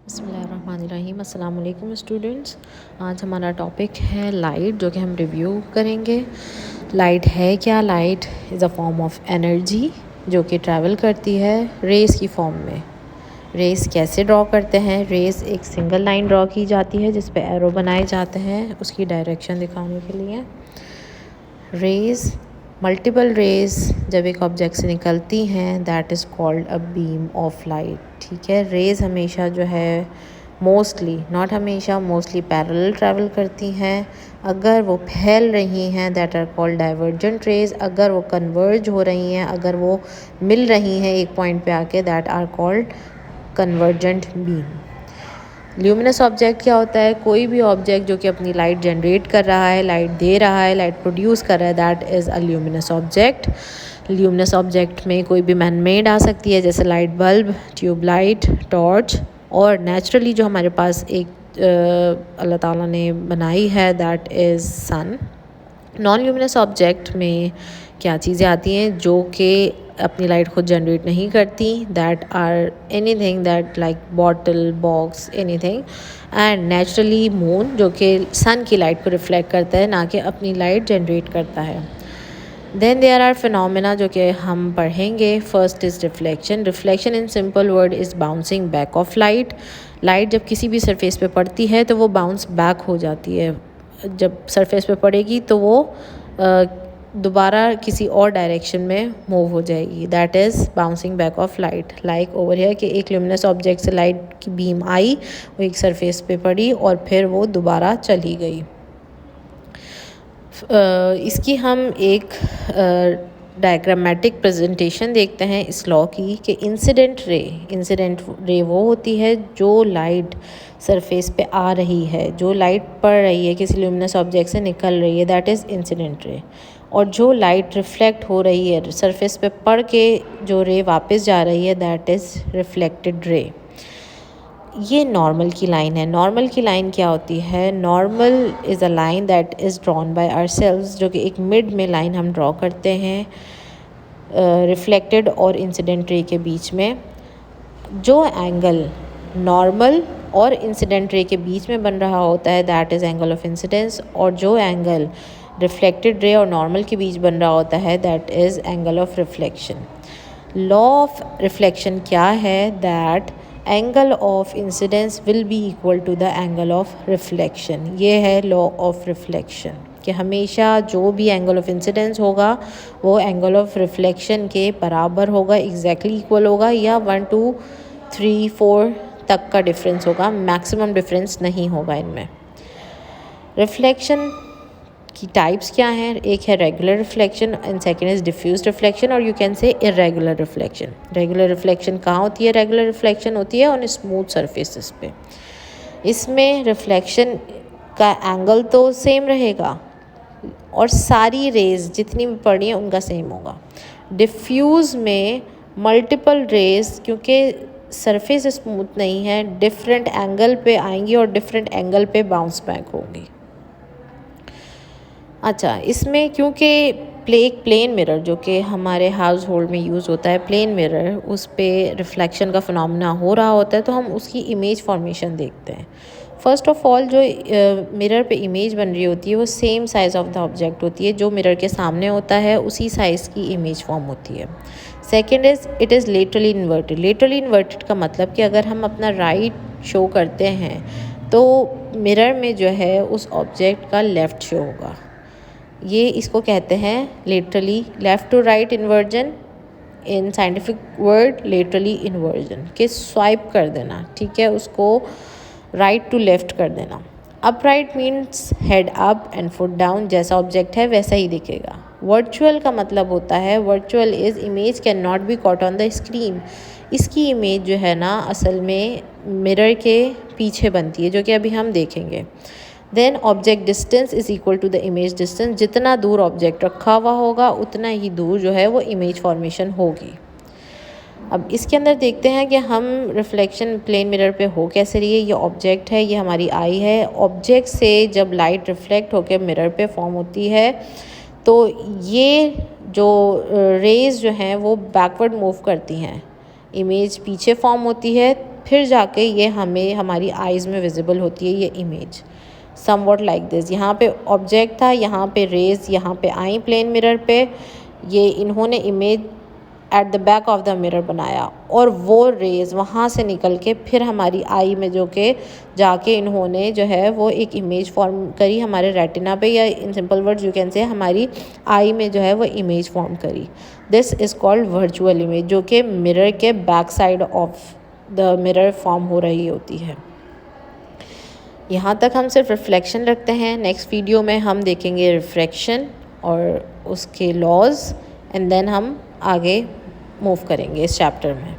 बिस्मिल्लाहिर्रहमानिर्रहीम। अस्सलाम वालेकुम स्टूडेंट्स। आज हमारा टॉपिक है लाइट, जो कि हम रिव्यू करेंगे। लाइट है क्या? Light is a form of energy जो कि ट्रैवल करती है रेस की फॉर्म में। रेस कैसे ड्रॉ करते हैं? रेस एक सिंगल लाइन ड्रॉ की जाती है जिस पे एरो बनाए जाते हैं उसकी डायरेक्शन दिखाने के लिए। रेस, मल्टीपल रेस जब एक ऑब्जेक्ट से निकलती हैं that is called a beam of light. ठीक है, रेस हमेशा जो है मोस्टली, नॉट हमेशा, मोस्टली पैरेलल ट्रैवल करती हैं। अगर वो फैल रही हैं that are called divergent rays. अगर वो कन्वर्ज हो रही हैं, अगर वो मिल रही हैं एक पॉइंट पे आके, that are called convergent beam. Luminous object क्या होता है? कोई भी ऑब्जेक्ट जो कि अपनी लाइट जनरेट कर रहा है, लाइट दे रहा है, लाइट प्रोड्यूस कर रहा है, that is a luminous object. Luminous object में कोई भी मैन मेड आ सकती है, जैसे लाइट बल्ब, ट्यूबलाइट, टॉर्च, और नेचुरली जो हमारे पास एक अल्लाह ताला ने बनाई है that is sun. Non luminous object में क्या चीज़ें आती हैं जो कि अपनी लाइट खुद जनरेट नहीं करती? That are anything that like bottle, box, anything. And naturally moon जो कि सन की लाइट को रिफ्लेक्ट करता है, ना कि अपनी लाइट जनरेट करता है। देन देयर आर फिनोमेना जो कि हम पढ़ेंगे। First is reflection. Reflection in simple word is bouncing back of light. Light जब किसी भी सरफेस पे पड़ती है तो वो बाउंस बैक हो जाती है। जब सरफेस पे पड़ेगी तो वो दोबारा किसी और डायरेक्शन में मूव हो जाएगी। That is bouncing back of light. Like over here कि एक ल्यूमिनस ऑब्जेक्ट से लाइट की बीम आई, वो एक सरफेस पे पड़ी और फिर वो दोबारा चली गई। इसकी हम एक डायग्रामेटिक प्रेजेंटेशन देखते हैं इस लॉ की कि इंसिडेंट रे वो होती है जो लाइट सरफेस पे आ रही है, जो लाइट पड़ रही है किसी ल्यूमिनस ऑब्जेक्ट से निकल रही है, दैट इज़ इंसिडेंट रे। और जो लाइट रिफ्लेक्ट हो रही है सरफेस पे पड़ के जो रे वापस जा रही है, दैट इज़ रिफ्लेक्टेड रे। ये नॉर्मल की लाइन है। नॉर्मल की लाइन क्या होती है? Normal is a line that is drawn by ourselves, जो कि एक मिड में लाइन हम ड्रॉ करते हैं रिफ्लेक्टेड और इंसिडेंट रे के बीच में। जो एंगल नॉर्मल और इंसिडेंट रे के बीच में बन रहा होता है that is angle of incidence, और जो एंगल रिफ्लेक्टेड रे और नॉर्मल के बीच बन रहा होता है that is angle of reflection. Law of reflection क्या है? That angle of incidence will be equal to the angle of reflection. ये है लॉ ऑफ रिफ्लेक्शन कि हमेशा जो भी एंगल ऑफ इंसिडेंस होगा वो एंगल ऑफ रिफ्लेक्शन के बराबर होगा, एग्जैक्टली इक्वल होगा, या 1 2 3 4 तक का डिफरेंस होगा, मैक्सिमम डिफरेंस नहीं होगा इनमें। रिफ्लेक्शन की टाइप्स क्या हैं? एक है regular reflection and second is diffuse reflection, और you can say irregular reflection. Regular reflection कहाँ होती है? रेगुलर रिफ्लेक्शन होती है ऑन स्मूथ सरफेसेस पे। इसमें रिफ्लेक्शन का एंगल तो सेम रहेगा और सारी रेज जितनी भी पड़ी हैं उनका सेम होगा। डिफ्यूज़ में मल्टीपल रेज, क्योंकि सरफेस स्मूथ नहीं है, डिफरेंट एंगल पे आएंगी और डिफरेंट एंगल पे बाउंस बैक होंगी। अच्छा, इसमें क्योंकि प्लेन मिरर जो कि हमारे हाउस होल्ड में यूज़ होता है, प्लेन मिरर, उस पे रिफ्लेक्शन का फिनोमेना हो रहा होता है तो हम उसकी इमेज फॉर्मेशन देखते हैं। फ़र्स्ट ऑफ ऑल जो मिरर पे इमेज बन रही होती है वो same size of the object होती है, जो मिरर के सामने होता है उसी साइज़ की इमेज फॉर्म होती है। Second is it is laterally inverted. Laterally inverted का मतलब कि अगर हम अपना राइट शो करते हैं तो मिरर में जो है उस ऑब्जेक्ट का लेफ़्ट शो होगा। ये इसको कहते हैं laterally left to right inversion, in scientific word laterally inversion, के स्वाइप कर देना, ठीक है, उसको राइट टू लेफ़्ट कर देना। Upright means head up and foot down, जैसा ऑब्जेक्ट है वैसा ही दिखेगा। वर्चुअल का मतलब होता है, virtual is image can not be caught on the screen. इसकी इमेज जो है ना असल में मिरर के पीछे बनती है, जो कि अभी हम देखेंगे। Then object distance is equal to the image distance. जितना दूर ऑब्जेक्ट रखा हुआ होगा उतना ही दूर जो है वो इमेज फॉर्मेशन होगी। अब इसके अंदर देखते हैं कि हम रिफ्लेक्शन प्लेन मिरर पे हो कैसे रही है। ये ऑब्जेक्ट है, ये हमारी आई है। ऑब्जेक्ट से जब लाइट रिफ्लेक्ट होकर मिरर पे फॉर्म होती है तो ये जो रेज़ जो हैं वो बैकवर्ड मूव करती हैं, इमेज पीछे फॉर्म होती है फिर जाके ये हमें हमारी आइज़ में विजिबल होती है ये इमेज समवॉट लाइक दिस। यहाँ पे ऑब्जेक्ट था, यहाँ पे रेज यहाँ पे आई प्लेन मिरर पे, ये इन्होंने image at the back of the mirror बनाया और वो रेज़ वहाँ से निकल के फिर हमारी आई में जो कि जाके इन्होंने जो है वो एक इमेज फॉर्म करी हमारे रेटिना पे, या in simple words you can से हमारी आई में जो है वो इमेज फॉर्म करी। This is called virtual image, जो कि मिरर के back side of the mirror form हो रही होती है। यहाँ तक हम सिर्फ रिफ्लेक्शन रखते हैं। नेक्स्ट वीडियो में हम देखेंगे रिफ्रैक्शन और उसके लॉज, एंड देन हम आगे मूव करेंगे इस चैप्टर में।